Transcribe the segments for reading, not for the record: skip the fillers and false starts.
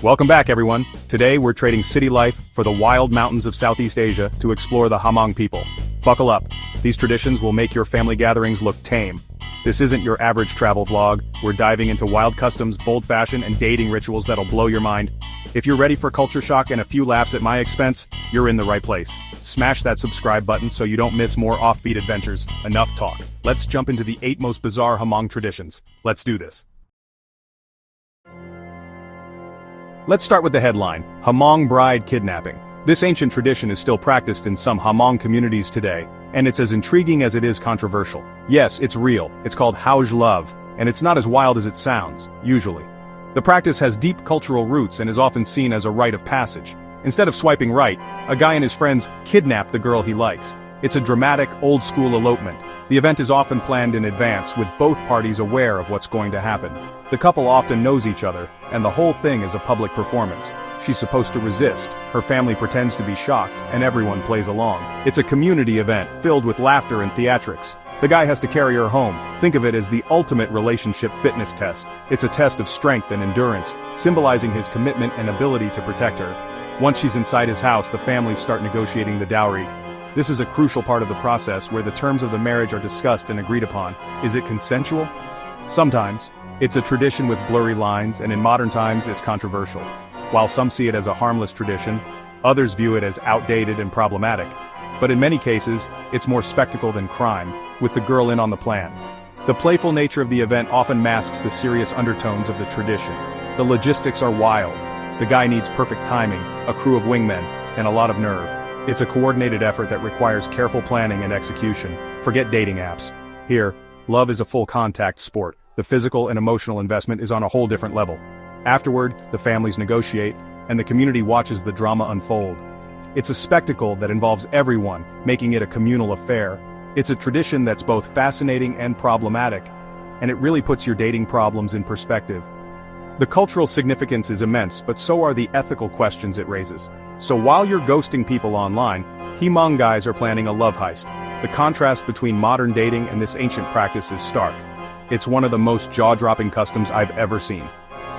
Welcome back, everyone. Today we're trading city life for the wild mountains of Southeast Asia to explore the Hmong people. Buckle up. These traditions will make your family gatherings look tame. This isn't your average travel vlog. We're diving into wild customs, bold fashion, and dating rituals that'll blow your mind. If you're ready for culture shock and a few laughs at my expense, you're in the right place. Smash that subscribe button so you don't miss more offbeat adventures. Enough talk. Let's jump into the 8 most bizarre Hmong traditions. Let's do this. Let's start with the headline, Hmong bride kidnapping. This ancient tradition is still practiced in some Hmong communities today, and it's as intriguing as it is controversial. Yes, it's real. It's called Hauj love, and it's not as wild as it sounds, usually. The practice has deep cultural roots and is often seen as a rite of passage. Instead of swiping right, a guy and his friends kidnap the girl he likes. It's a dramatic, old-school elopement. The event is often planned in advance, with both parties aware of what's going to happen. The couple often knows each other, and the whole thing is a public performance. She's supposed to resist, her family pretends to be shocked, and everyone plays along. It's a community event, filled with laughter and theatrics. The guy has to carry her home. Think of it as the ultimate relationship fitness test. It's a test of strength and endurance, symbolizing his commitment and ability to protect her. Once she's inside his house, the families start negotiating the dowry. This is a crucial part of the process where the terms of the marriage are discussed and agreed upon. Is it consensual? Sometimes. It's a tradition with blurry lines, and in modern times it's controversial. While some see it as a harmless tradition, others view it as outdated and problematic. But in many cases, it's more spectacle than crime, with the girl in on the plan. The playful nature of the event often masks the serious undertones of the tradition. The logistics are wild. The guy needs perfect timing, a crew of wingmen, and a lot of nerve. It's a coordinated effort that requires careful planning and execution. Forget dating apps. Here, love is a full-contact sport. The physical and emotional investment is on a whole different level. Afterward, the families negotiate, and the community watches the drama unfold. It's a spectacle that involves everyone, making it a communal affair. It's a tradition that's both fascinating and problematic, and it really puts your dating problems in perspective. The cultural significance is immense, but so are the ethical questions it raises. So while you're ghosting people online, Hmong guys are planning a love heist. The contrast between modern dating and this ancient practice is stark. It's one of the most jaw-dropping customs I've ever seen.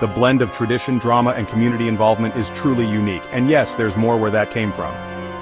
The blend of tradition, drama, and community involvement is truly unique, and yes, there's more where that came from.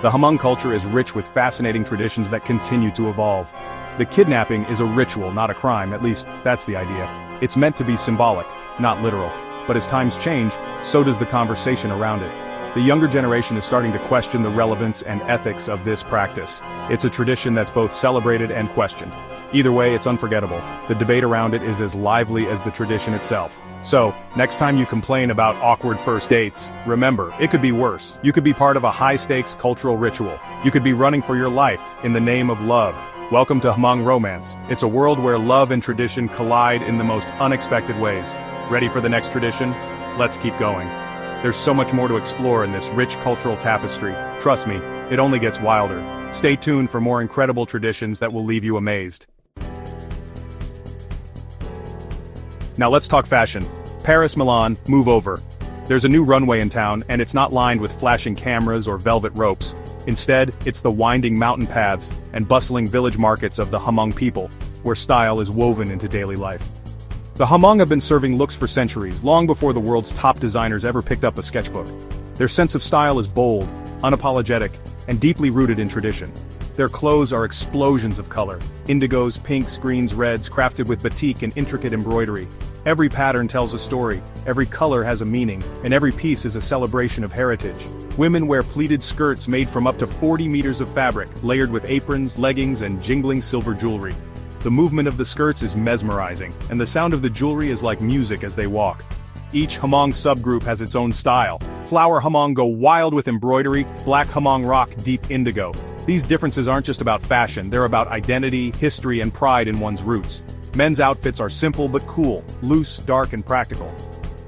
The Hmong culture is rich with fascinating traditions that continue to evolve. The kidnapping is a ritual, not a crime, at least that's the idea. It's meant to be symbolic, not literal. But as times change, so does the conversation around it. The younger generation is starting to question the relevance and ethics of this practice. It's a tradition that's both celebrated and questioned. Either way, it's unforgettable. The debate around it is as lively as the tradition itself. So, next time you complain about awkward first dates, remember, it could be worse. You could be part of a high-stakes cultural ritual. You could be running for your life in the name of love. Welcome to Hmong romance. It's a world where love and tradition collide in the most unexpected ways. Ready for the next tradition? Let's keep going. There's so much more to explore in this rich cultural tapestry. Trust me, it only gets wilder. Stay tuned for more incredible traditions that will leave you amazed. Now let's talk fashion. Paris, Milan, move over. There's a new runway in town, and it's not lined with flashing cameras or velvet ropes. Instead, it's the winding mountain paths and bustling village markets of the Hmong people, where style is woven into daily life. The Hmong have been serving looks for centuries, long before the world's top designers ever picked up a sketchbook. Their sense of style is bold, unapologetic, and deeply rooted in tradition. Their clothes are explosions of color. Indigos, pinks, greens, reds, crafted with batik and intricate embroidery. Every pattern tells a story, every color has a meaning, and every piece is a celebration of heritage. Women wear pleated skirts made from up to 40 meters of fabric, layered with aprons, leggings, and jingling silver jewelry. The movement of the skirts is mesmerizing, and the sound of the jewelry is like music as they walk. Each Hmong subgroup has its own style. Flower Hmong go wild with embroidery, Black Hmong rock deep indigo. These differences aren't just about fashion, they're about identity, history, and pride in one's roots. Men's outfits are simple but cool, loose, dark, and practical.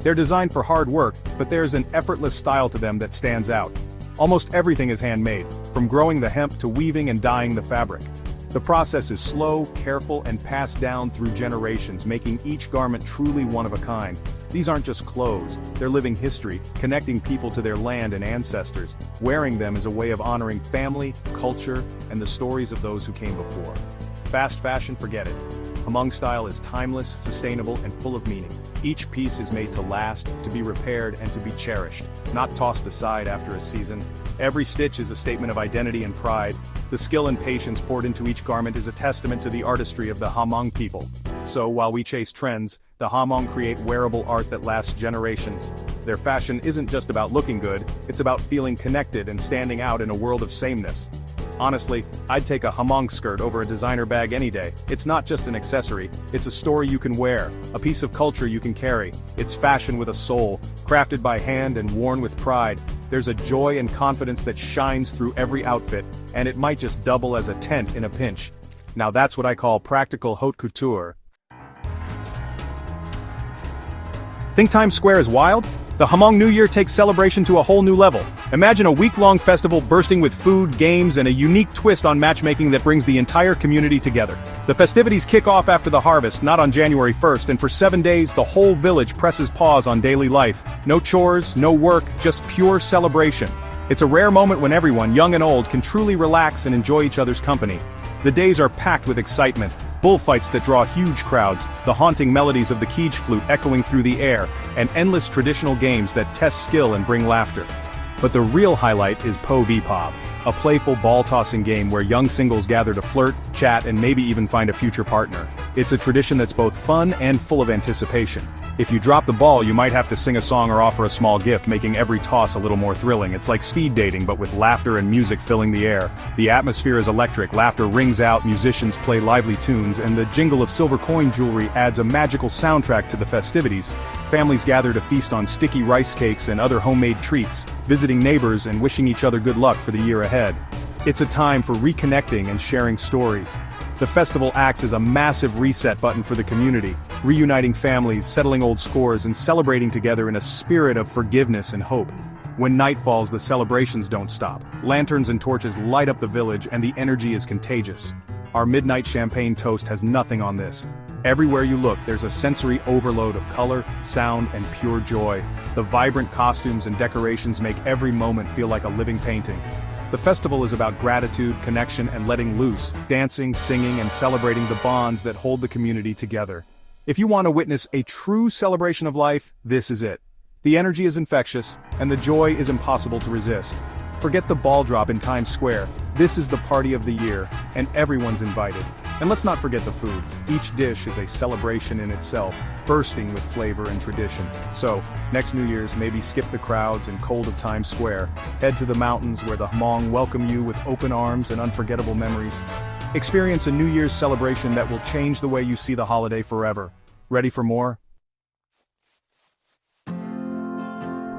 They're designed for hard work, but there's an effortless style to them that stands out. Almost everything is handmade, from growing the hemp to weaving and dyeing the fabric. The process is slow, careful, and passed down through generations, making each garment truly one of a kind. These aren't just clothes, they're living history, connecting people to their land and ancestors. Wearing them is a way of honoring family, culture, and the stories of those who came before. Fast fashion, forget it. Hmong style is timeless, sustainable, and full of meaning. Each piece is made to last, to be repaired, and to be cherished, not tossed aside after a season. Every stitch is a statement of identity and pride. The skill and patience poured into each garment is a testament to the artistry of the Hmong people. So, while we chase trends, the Hmong create wearable art that lasts generations. Their fashion isn't just about looking good, it's about feeling connected and standing out in a world of sameness. Honestly, I'd take a Hmong skirt over a designer bag any day. It's not just an accessory, it's a story you can wear, a piece of culture you can carry. It's fashion with a soul, crafted by hand and worn with pride. There's a joy and confidence that shines through every outfit, and it might just double as a tent in a pinch. Now that's what I call practical haute couture. Think Times Square is wild? The Hmong New Year takes celebration to a whole new level. Imagine a week-long festival bursting with food, games, and a unique twist on matchmaking that brings the entire community together. The festivities kick off after the harvest, not on January 1st, and for 7 days the whole village presses pause on daily life. No chores, no work, just pure celebration. It's a rare moment when everyone, young and old, can truly relax and enjoy each other's company. The days are packed with excitement. Bullfights that draw huge crowds, the haunting melodies of the keej flute echoing through the air, and endless traditional games that test skill and bring laughter. But the real highlight is Po V Pop, a playful ball-tossing game where young singles gather to flirt, chat, and maybe even find a future partner. It's a tradition that's both fun and full of anticipation. If you drop the ball, you might have to sing a song or offer a small gift, making every toss a little more thrilling. It's like speed dating, but with laughter and music filling the air. The atmosphere is electric, laughter rings out, musicians play lively tunes, and the jingle of silver coin jewelry adds a magical soundtrack to the festivities. Families gather to feast on sticky rice cakes and other homemade treats, visiting neighbors and wishing each other good luck for the year ahead. It's a time for reconnecting and sharing stories. The festival acts as a massive reset button for the community, reuniting families, settling old scores, and celebrating together in a spirit of forgiveness and hope. When night falls, the celebrations don't stop. Lanterns and torches light up the village, and the energy is contagious. Our midnight champagne toast has nothing on this. Everywhere you look, there's a sensory overload of color, sound, and pure joy. The vibrant costumes and decorations make every moment feel like a living painting. The festival is about gratitude, connection, and letting loose, dancing, singing, and celebrating the bonds that hold the community together. If you want to witness a true celebration of life, this is it. The energy is infectious, and the joy is impossible to resist. Forget the ball drop in Times Square. This is the party of the year, and everyone's invited. And let's not forget the food. Each dish is a celebration in itself, bursting with flavor and tradition. So, next New Year's, maybe skip the crowds and cold of Times Square. Head to the mountains where the Hmong welcome you with open arms and unforgettable memories. Experience a New Year's celebration that will change the way you see the holiday forever. Ready for more?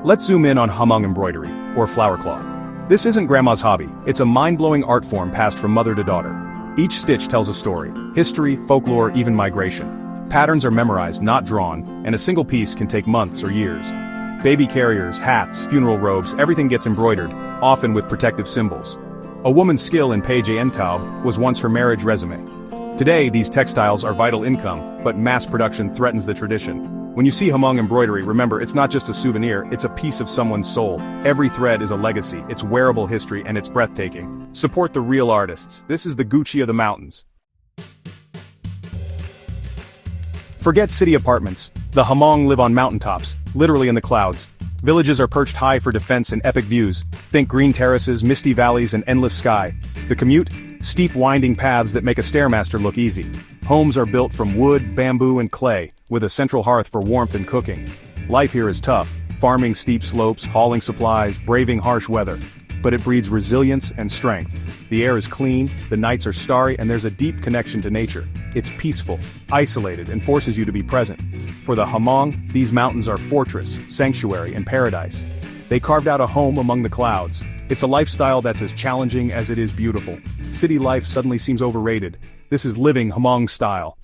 Let's zoom in on Hmong embroidery, or flower cloth. This isn't grandma's hobby, it's a mind-blowing art form passed from mother to daughter. Each stitch tells a story, history, folklore, even migration. Patterns are memorized, not drawn, and a single piece can take months or years. Baby carriers, hats, funeral robes, everything gets embroidered, often with protective symbols. A woman's skill in Page Taub was once her marriage resume. Today, these textiles are vital income, but mass production threatens the tradition. When you see Hmong embroidery, remember, it's not just a souvenir, it's a piece of someone's soul. Every thread is a legacy, it's wearable history, and it's breathtaking. Support the real artists. This is the Gucci of the mountains. Forget city apartments. The Hmong live on mountaintops, literally in the clouds. Villages are perched high for defense and epic views. Think green terraces, misty valleys, and endless sky. The commute? Steep winding paths that make a stairmaster look easy. Homes are built from wood, bamboo, and clay, with a central hearth for warmth and cooking. Life here is tough, farming steep slopes, hauling supplies, braving harsh weather. But it breeds resilience and strength. The air is clean, the nights are starry, and there's a deep connection to nature. It's peaceful, isolated, and forces you to be present. For the Hmong, these mountains are fortress, sanctuary, and paradise. They carved out a home among the clouds. It's a lifestyle that's as challenging as it is beautiful. City life suddenly seems overrated. This is living Hmong style.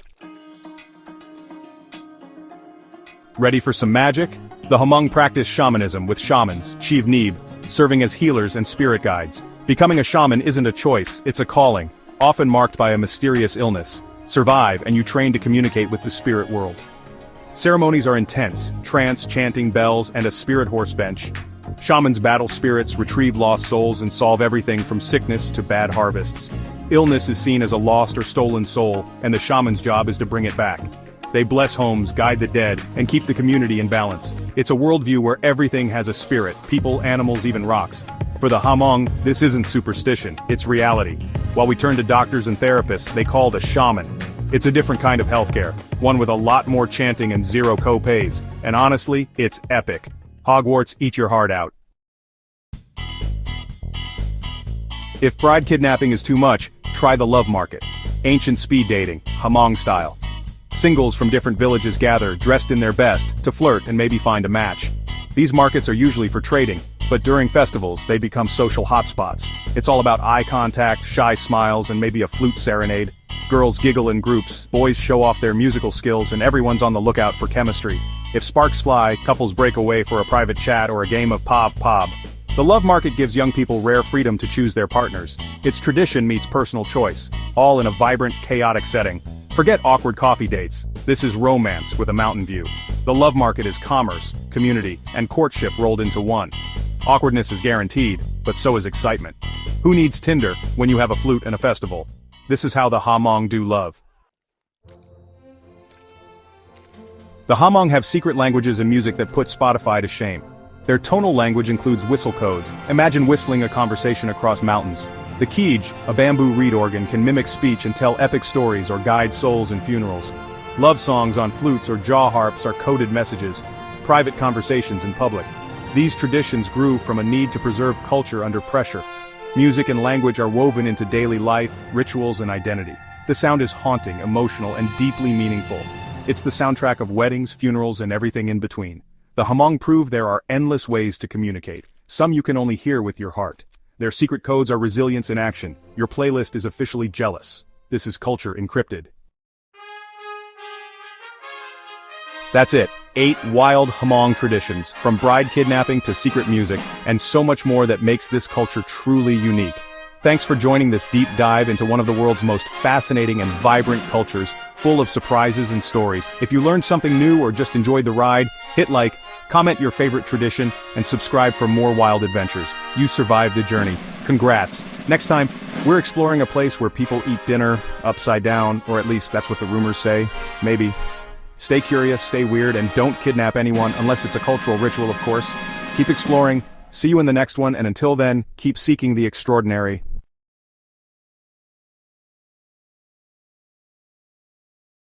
Ready for some magic? The Hmong practice shamanism with shamans, Nib, serving as healers and spirit guides. Becoming a shaman isn't a choice, it's a calling, often marked by a mysterious illness. Survive and you train to communicate with the spirit world. Ceremonies are intense, trance, chanting, bells, and a spirit horse bench. Shamans battle spirits, retrieve lost souls, and solve everything from sickness to bad harvests. Illness is seen as a lost or stolen soul, and the shaman's job is to bring it back. They bless homes, guide the dead, and keep the community in balance. It's a worldview where everything has a spirit, people, animals, even rocks. For the Hmong, this isn't superstition, it's reality. While we turn to doctors and therapists, they call it a shaman. It's a different kind of healthcare, one with a lot more chanting and zero co-pays. And honestly, it's epic. Hogwarts, eat your heart out. If bride kidnapping is too much, try the love market. Ancient speed dating, Hmong style. Singles from different villages gather, dressed in their best, to flirt and maybe find a match. These markets are usually for trading, but during festivals they become social hotspots. It's all about eye contact, shy smiles, and maybe a flute serenade. Girls giggle in groups, boys show off their musical skills, and everyone's on the lookout for chemistry. If sparks fly, couples break away for a private chat or a game of pob. The love market gives young people rare freedom to choose their partners. It's tradition meets personal choice, all in a vibrant, chaotic setting. Forget awkward coffee dates. This is romance with a mountain view. The love market is commerce, community, and courtship rolled into one. Awkwardness is guaranteed, but so is excitement. Who needs Tinder when you have a flute and a festival? This is how the Hmong do love. The Hmong have secret languages and music that put Spotify to shame. Their tonal language includes whistle codes. Imagine whistling a conversation across mountains. The Keej, a bamboo reed organ, can mimic speech and tell epic stories or guide souls in funerals. Love songs on flutes or jaw harps are coded messages, private conversations in public. These traditions grew from a need to preserve culture under pressure. Music and language are woven into daily life, rituals, and identity. The sound is haunting, emotional, and deeply meaningful. It's the soundtrack of weddings, funerals, and everything in between. The Hmong prove there are endless ways to communicate. Some you can only hear with your heart. Their secret codes are resilience in action. Your playlist is officially jealous. This is culture encrypted. That's it. 8 wild Hmong traditions, from bride kidnapping to secret music, and so much more that makes this culture truly unique. Thanks for joining this deep dive into one of the world's most fascinating and vibrant cultures, full of surprises and stories. If you learned something new or just enjoyed the ride, hit like, comment your favorite tradition, and subscribe for more wild adventures. You survived the journey. Congrats. Next time, we're exploring a place where people eat dinner upside down, or at least that's what the rumors say. Maybe. Stay curious, stay weird, and don't kidnap anyone unless it's a cultural ritual, of course. Keep exploring. See you in the next one, and until then, keep seeking the extraordinary.